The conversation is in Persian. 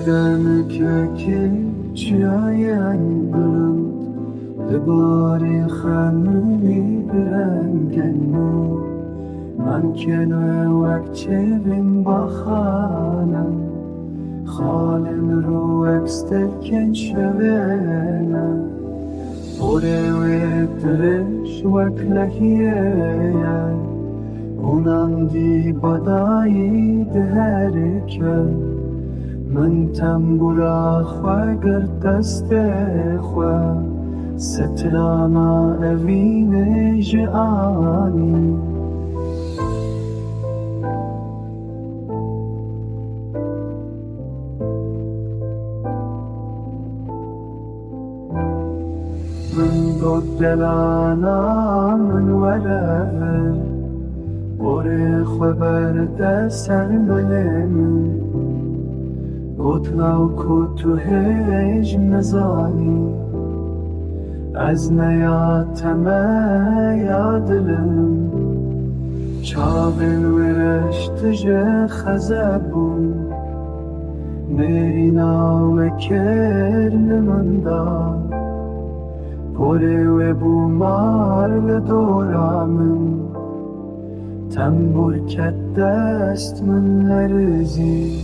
دم که جاین بلند دباری خمی برنگنو من کنو وقتی بیم بخانم خالم رو اکستر کن شوینم بوره و درش وکلهیه اونم دی بدایی دهرکه من تنبورا خواه گر دست خواه سترانا اوین جانی من دو دلانا من ورور بوره خواه برده سر ملم گتلاو که تو هیچ نزانی از نیاتمه یا دلم چاون ورشت جه خزبون نینا و کرل من دا پوره و بومار لدورامم تنبور کت دست من لرزی